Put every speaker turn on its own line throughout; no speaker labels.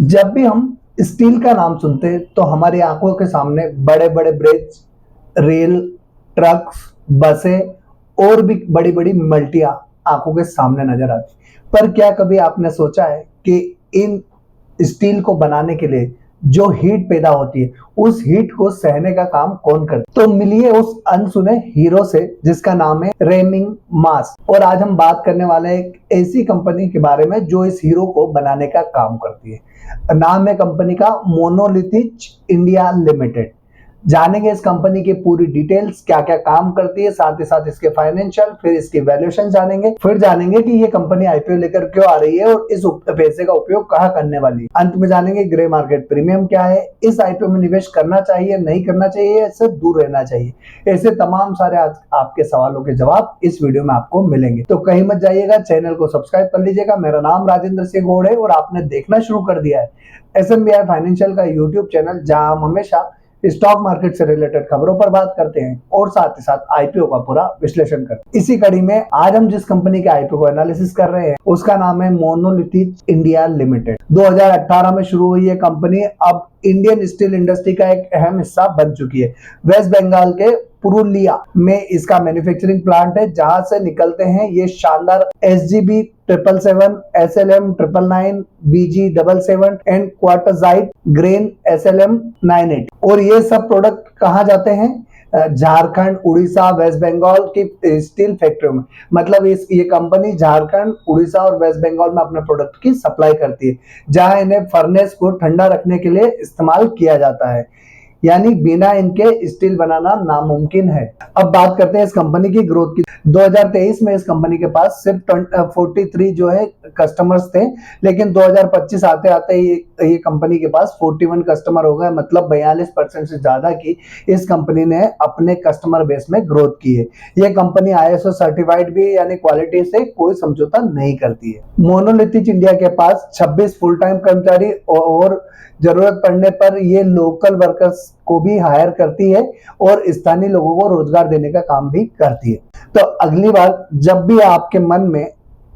जब भी हम स्टील का नाम सुनते हैं तो हमारी आंखों के सामने बड़े बड़े ब्रिज, रेल, ट्रक्स, बसें और भी बड़ी बड़ी मल्टियां आंखों के सामने नजर आती। पर क्या कभी आपने सोचा है कि इन स्टील को बनाने के लिए जो हीट पैदा होती है, उस हीट को सहने का काम कौन करता है? तो मिलिए उस अनसुने हीरो से जिसका नाम है रेमिंग मास। और आज हम बात करने वाले हैं एक ऐसी कंपनी के बारे में जो इस हीरो को बनाने का काम करती है। नाम है कंपनी का मोनोलिथिक इंडिया लिमिटेड। जानेंगे इस कंपनी की पूरी डिटेल्स, क्या क्या काम करती है, साथ ही साथ इसके फाइनेंशियल, फिर इसकी वैल्यूएशन जानेंगे, फिर जानेंगे कि ये कंपनी आईपीओ लेकर क्यों आ रही है और इस पैसे का उपयोग कहाँ करने वाली है। अंत में जानेंगे ग्रे मार्केट प्रीमियम क्या है, इस आईपीओ में निवेश करना चाहिए, नहीं करना चाहिए, इससे दूर रहना चाहिए। ऐसे तमाम सारे आज आपके सवालों के जवाब इस वीडियो में आपको मिलेंगे। तो कहीं मत जाइएगा, चैनल को सब्सक्राइब कर लीजिएगा। मेरा नाम राजेंद्र सिंह गौड़ है और आपने देखना शुरू कर दिया है एसएमबीआई फाइनेंशियल का यूट्यूब चैनल, जहां हम हमेशा स्टॉक मार्केट से रिलेटेड खबरों पर बात करते हैं और साथ ही साथ आईपीओ का पूरा विश्लेषण करते हैं। इसी कड़ी में आज हम जिस कंपनी के आईपीओ को एनालिसिस कर रहे हैं उसका नाम है मोनोलिथिक इंडिया लिमिटेड। 2018 में शुरू हुई ये कंपनी अब इंडियन स्टील इंडस्ट्री का एक अहम हिस्सा बन चुकी है। वेस्ट बंगाल के पुरुलिया में इसका मैन्युफैक्चरिंग प्लांट है, जहां से निकलते हैं ये शानदार SGB 777, SLM 999, BG 77 and quartzite grain SLM 98। और ये सब प्रोडक्ट कहाँ जाते हैं? झारखंड, उड़ीसा, वेस्ट बंगाल की स्टील फैक्ट्रियों में। मतलब ये कंपनी झारखंड, उड़ीसा और वेस्ट बंगाल में अपने प्रोडक्ट की सप्लाई करती है, जहां इन्हें फर्नेस को ठंडा रखने के लिए इस्तेमाल किया जाता है। यानी बिना इनके स्टील बनाना नामुमकिन है। अब बात करते हैं इस कंपनी की ग्रोथ की। 2023 में इस कंपनी के पास सिर्फ 43 जो है कस्टमर्स थे, लेकिन 2025 आते आते ये कंपनी के पास 41 कस्टमर हो गए। मतलब 42% से ज्यादा की इस कंपनी ने अपने कस्टमर बेस में ग्रोथ की है। ये कंपनी ISO सर्टिफाइड भी है, यानी क्वालिटी से कोई समझौता नहीं करती है। मोनोलिथिक इंडिया के पास 26 फुल टाइम कर्मचारी और जरूरत पड़ने पर ये लोकल वर्कर्स को भी हायर करती है और स्थानीय लोगों को रोजगार देने का काम भी करती है। तो अगली बार जब भी आपके मन में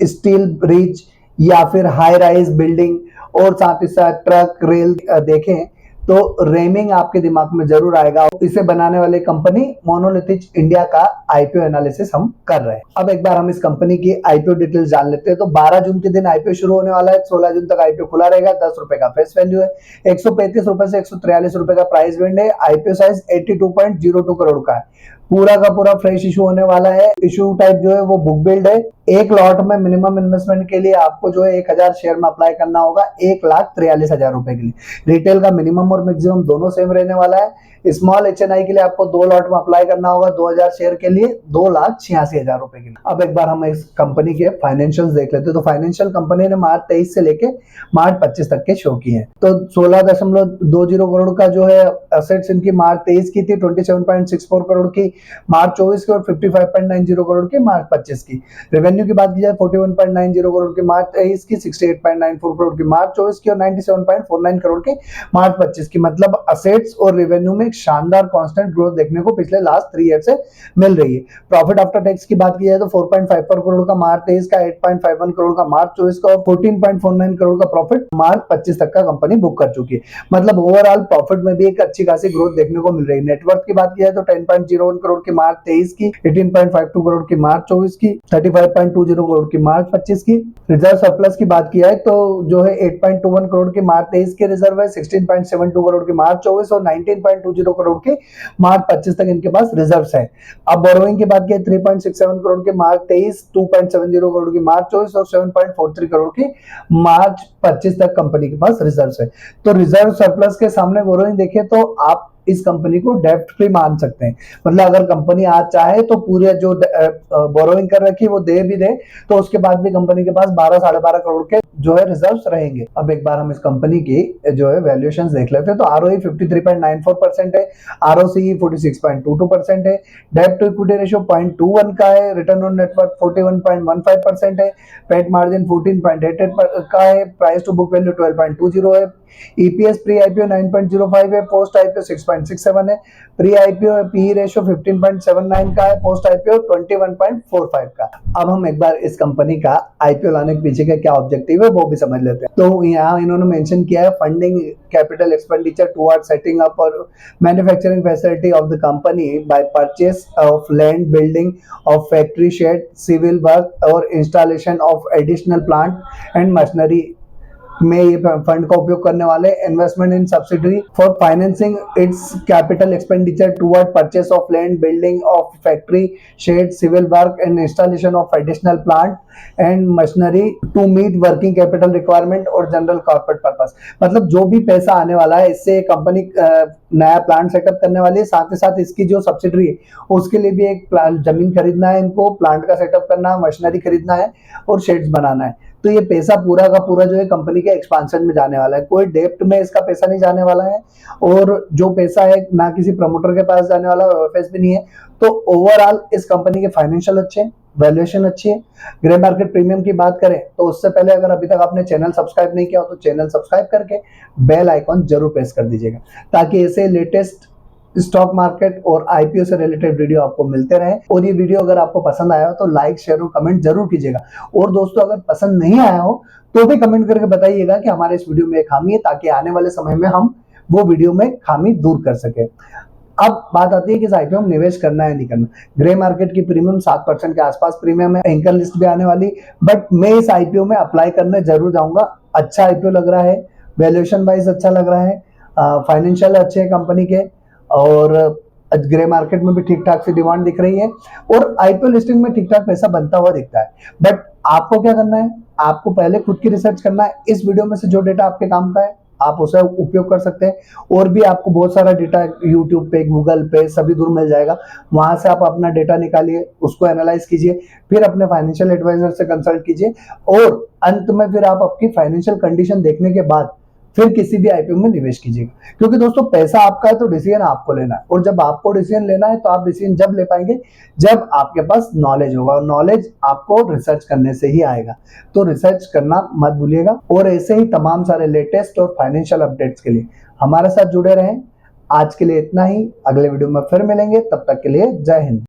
स्टील ब्रिज या फिर हाई राइज बिल्डिंग और साथ ही साथ ट्रक, रेल देखें तो रेमिंग आपके दिमाग में जरूर आएगा। इसे बनाने वाली कंपनी मोनोलिथिक इंडिया का आईपीओ एनालिसिस हम कर रहे हैं। अब एक बार हम इस कंपनी की आईपीओ डिटेल्स जान लेते हैं। तो 12 जून के दिन आईपीओ शुरू होने वाला है, 16 जून तक आईपीओ खुला रहेगा। 10 रुपए का फेस वैल्यू है, 135 रुपए से 143 रुपए का प्राइस बैंड है। आईपीओ साइज 82.02 करोड़ का है। पूरा का पूरा फ्रेश इशू होने वाला है। इशू टाइप जो है वो बुक बिल्ड है। एक लॉट में मिनिमम इन्वेस्टमेंट के लिए आपको जो है 1000 शेयर में अप्लाई करना होगा, 1,43,000 रुपए के लिए। रिटेल का मिनिमम और मैक्सिमम दोनों सेम रहने वाला है। स्मॉल HNI के लिए आपको 2 लॉट में अप्लाई करना होगा, 2000 शेयर के लिए 2,86,000 रुपए के लिए। अब एक बार हम इस कंपनी के फाइनेंशियल देख लेते हैं। तो फाइनेंशियल कंपनी ने मार्च 23 से लेके मार्च 25 तक के शो किए हैं। तो 16.20 करोड़ का जो है असेट्स इनकी मार्च 23 की थी, 27.64 करोड़ की मार्च 24 की और 55.90 करोड़ की मार्च 25 की। रेवेन्यू की बात की जाए 41.90 करोड़ की मार्च 23 की, 68.94 करोड़ की मार्च 24 की और 97.49 करोड़ की मार्च 25 की। मतलब असेट्स और रेवेन्यू में शानदार कांस्टेंट ग्रोथ देखने को पिछले लास्ट 3 ईयर से मिल रही है। प्रॉफिट आफ्टर टैक्स की बात की जाए तो 4.54 करोड़ का मार्च 23 का, 8.51 करोड़ का मार्च 24 का और 14.49 करोड़ का प्रॉफिट मार्च 25 तक का कंपनी बुक कर चुकी है। मतलब ओवरऑल प्रॉफिट में भी एक अच्छी खासी ग्रोथ देखने को मिल रही है। नेटवर्थ की बात की जाए तो 10.01 करोड़ की मार्च 23 की, 18.52 करोड़ की मार्च 24 की, 35.20 करोड़ की मार्च 25 की। रिजर्व सरप्लस की बात की जाए तो जो है 8.21 करोड़ की मार्च 23 के रिजर्व है, 16.72 करोड़ की मार्च 24 और 19.20 करोड़ की मार्च 25 तक इनके पास रिजर्व्स है। अब बोरोइंग की बात की 3.67 करोड़ की मार्च 23, 2.70 करोड़ की मार्च 24 और 7.43 करोड़ की मार्च 25 तक कंपनी के पास रिजर्व्स है। तो रिजर्व सरप्लस के सामने बोरोइंग देखें तो आप इस कंपनी को डेब्ट फ्री मान सकते हैं। मतलब अगर कंपनी आज चाहे तो पूरे जो बोरोइंग कर रखी है वो दे भी दे, तो उसके बाद भी कंपनी के पास 12-12.5 करोड़ के जो है रिजर्व्स रहेंगे। अब एक बार हम इस कंपनी की जो है वैल्यूएशंस देख लेते हैं। तो ROE 53.94% है, ROCE 46.22% है, डेब्ट टू इक्विटी रेशियो 0.21 का है, रिटर्न ऑन नेटवर्थ 41.15% है, पेट मार्जिन 14.88 का है, प्राइस टू बुक वैल्यू 12.20 है, EPS प्री आईपीओ 9.05 है, पोस्ट आईपीओ 6.67 है, प्री आईपीओ पीई रेशियो 15.79 का है, पोस्ट आईपीओ 21.45 का। अब हम एक बार इस कंपनी का आईपीओ लाने के पीछे का क्या ऑब्जेक्टिव पे वो भी समझ लेते हैं। तो यहाँ इन्होंने मेंशन किया है funding capital expenditure toward setting up और manufacturing facility of the company by purchase of land, building of factory shed, civil work और installation of additional plant and machinery में ये फंड का उपयोग करने वाले। Investment in subsidiary for financing its capital expenditure toward purchase of land, building of factory shed, civil work and installation of additional plant and machinery to meet working capital requirement और general corporate purpose. मतलब जो भी पैसा आने वाला है इससे company नया प्लांट सेटअप करने वाली है, साथ ही साथ इसकी जो सब्सिडरी है उसके लिए भी एक प्लांट जमीन खरीदना है, इनको प्लांट का सेटअप करना है, मशीनरी खरीदना है और शेड्स बनाना है। तो ये पैसा पूरा का पूरा जो है कंपनी के एक्सपांशन में जाने वाला है, कोई डेप्ट में इसका पैसा नहीं जाने वाला है और जो पैसा है ना किसी प्रमोटर के पास जाने वाला है, ओएफएस भी नहीं है। तो ओवरऑल इस कंपनी के फाइनेंशियल अच्छे हैं, वैल्यूएशन अच्छी है। ग्रे मार्केट प्रीमियम की बात करें तो उससे पहले अगर अभी तक आपने चैनल सब्सक्राइब नहीं किया हो तो चैनल सब्सक्राइब करके बेल आइकॉन जरूर प्रेस कर दीजिएगा ताकि ऐसे लेटेस्ट स्टॉक मार्केट और आईपीओ से रिलेटेड वीडियो आपको मिलते रहे। और ये वीडियो अगर आपको पसंद आया हो तो लाइक, शेयर और कमेंट जरूर कीजिएगा। और दोस्तों अगर पसंद नहीं आया हो तो भी कमेंट करके बताइएगा कि हमारे इस वीडियो में खामी है, ताकि आने वाले समय में हम वो वीडियो में खामी दूर कर सके। अब बात आती है कि इस आईपीओ में निवेश करना है नहीं करना। ग्रे मार्केट की प्रीमियम 7% के आसपास प्रीमियम है, एंकर लिस्ट भी आने वाली, बट मैं इस आईपीओ में अप्लाई करने जरूर जाऊंगा। अच्छा आईपीओ लग रहा है, वैल्यूएशन वाइज अच्छा लग रहा है, फाइनेंशियल अच्छे हैं कंपनी के और ग्रे मार्केट में भी ठीक ठाक सी डिमांड दिख रही है और आईपीओ लिस्टिंग में ठीक ठाक पैसा बनता हुआ दिखता है। बट आपको क्या करना है, आपको पहले खुद की रिसर्च करना है। इस वीडियो में से जो डेटा आपके काम का है आप उसे उपयोग कर सकते हैं। और भी आपको बहुत सारा डेटा यूट्यूब पे, गूगल पे सभी दूर मिल जाएगा, वहां से आप अपना डेटा निकालिए, उसको एनालाइज कीजिए, फिर अपने फाइनेंशियल एडवाइजर से कंसल्ट कीजिए और अंत में फिर आप आपकी फाइनेंशियल कंडीशन देखने के बाद फिर किसी भी आईपीओ में निवेश कीजिएगा। क्योंकि दोस्तों पैसा आपका है तो डिसीजन आपको लेना है, और जब आपको डिसीजन लेना है तो आप डिसीजन जब ले पाएंगे जब आपके पास नॉलेज होगा, और नॉलेज आपको रिसर्च करने से ही आएगा। तो रिसर्च करना मत भूलिएगा। और ऐसे ही तमाम सारे लेटेस्ट और फाइनेंशियल अपडेट्स के लिए हमारे साथ जुड़े रहें। आज के लिए इतना ही, अगले वीडियो में फिर मिलेंगे, तब तक के लिए जय हिंद।